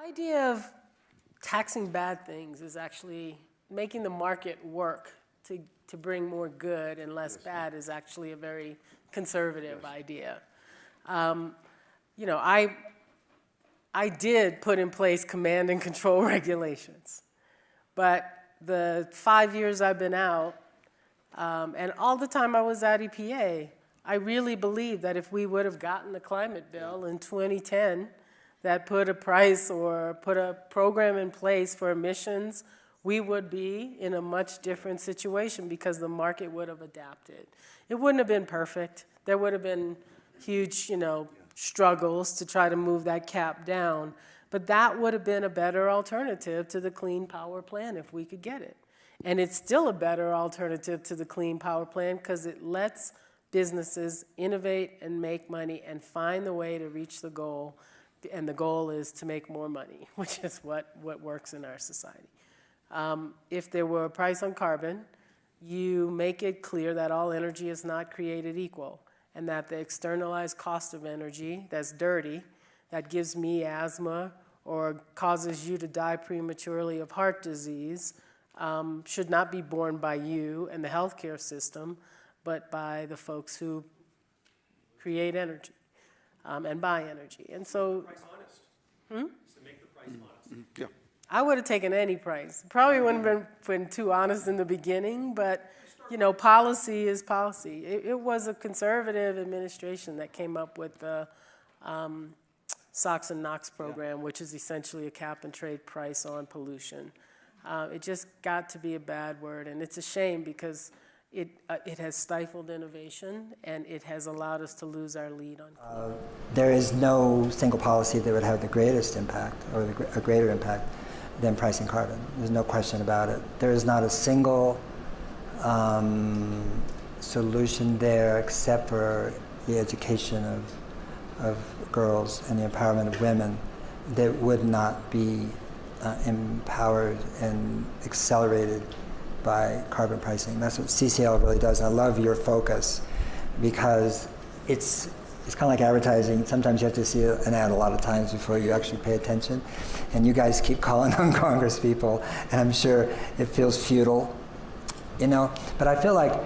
idea of taxing bad things is actually making the market work to bring more good and less bad is actually a very conservative idea. You know, I did put in place command and control regulations, but the 5 years I've been out, and all the time I was at EPA, I really believe that if we would have gotten the climate bill in 2010 that put a price or put a program in place for emissions, we would be in a much different situation because the market would have adapted. It wouldn't have been perfect. There would have been huge, you know, struggles to try to move that cap down, but that would have been a better alternative to the Clean Power Plan if we could get it. And it's still a better alternative to the Clean Power Plan because it lets businesses innovate and make money and find the way to reach the goal. And the goal is to make more money, which is what works in our society. If there were a price on carbon, you make it clear that all energy is not created equal and that the externalized cost of energy that's dirty, that gives me asthma or causes you to die prematurely of heart disease, should not be borne by you and the healthcare system, but by the folks who create energy and buy energy. And so, price honest. Is to make the price honest. Yeah. I would have taken any price. Probably wouldn't have been too honest in the beginning, but you know, policy is policy. It was a conservative administration that came up with the SOX and NOx program, which is essentially a cap and trade price on pollution. It just got to be a bad word, and it's a shame because it has stifled innovation and it has allowed us to lose our lead on. There is no single policy that would have the greatest impact or a greater impact than pricing carbon. There's no question about it. There is not a single solution there except for the education of girls and the empowerment of women that would not be empowered and accelerated by carbon pricing. That's what CCL really does. And I love your focus because it's kind of like advertising. Sometimes you have to see an ad a lot of times before you actually pay attention. And you guys keep calling on Congress people, and I'm sure it feels futile, you know. But I feel like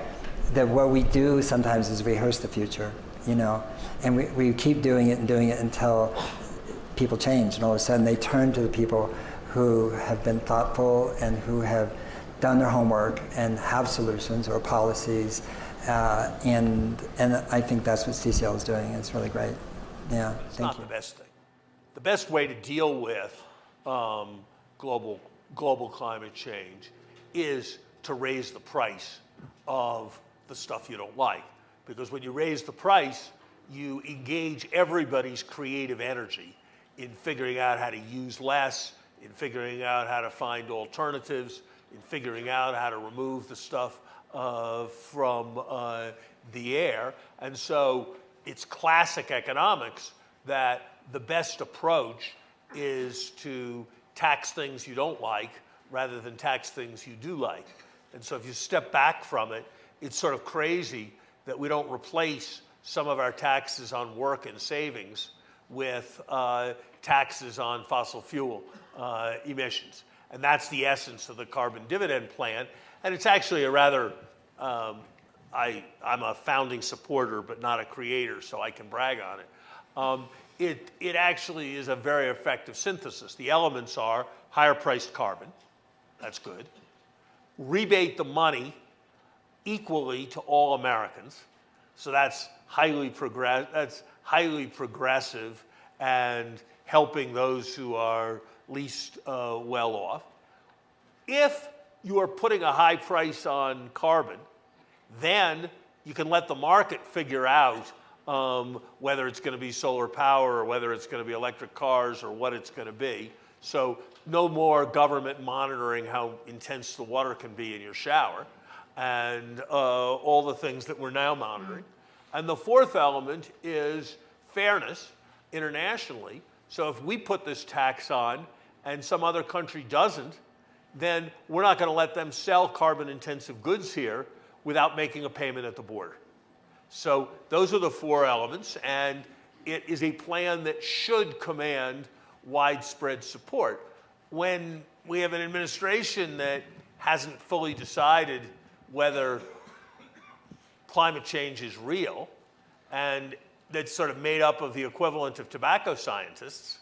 that what we do sometimes is rehearse the future, you know. And we keep doing it until people change, and all of a sudden they turn to the people who have been thoughtful and who have done their homework and have solutions or policies. And I think that's what CCL is doing. It's really great. Yeah, it's not the best thing. The best way to deal with global climate change is to raise the price of the stuff you don't like. Because when you raise the price, you engage everybody's creative energy in figuring out how to use less, in figuring out how to find alternatives, in figuring out how to remove the stuff from the air. And so it's classic economics that the best approach is to tax things you don't like rather than tax things you do like. And so if you step back from it, it's sort of crazy that we don't replace some of our taxes on work and savings with taxes on fossil fuel emissions. And that's the essence of the carbon dividend plan. And it's actually a rather, I'm a founding supporter, but not a creator, so I can brag on it. It actually is a very effective synthesis. The elements are higher priced carbon, that's good. Rebate the money equally to all Americans, so that's highly progressive and helping those who are least well off. If you are putting a high price on carbon, then you can let the market figure out whether it's going to be solar power or whether it's going to be electric cars or what it's going to be. So no more government monitoring how intense the water can be in your shower and all the things that we're now monitoring. And the fourth element is fairness internationally. So if we put this tax on and some other country doesn't, then we're not going to let them sell carbon-intensive goods here without making a payment at the border. So those are the four elements, and it is a plan that should command widespread support. When we have an administration that hasn't fully decided whether climate change is real, and that's sort of made up of the equivalent of tobacco scientists,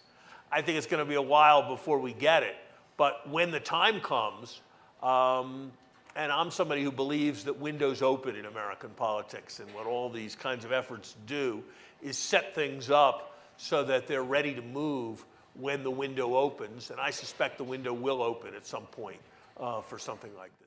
I think it's going to be a while before we get it. But when the time comes, and I'm somebody who believes that windows open in American politics, and what all these kinds of efforts do is set things up so that they're ready to move when the window opens, and I suspect the window will open at some point for something like this.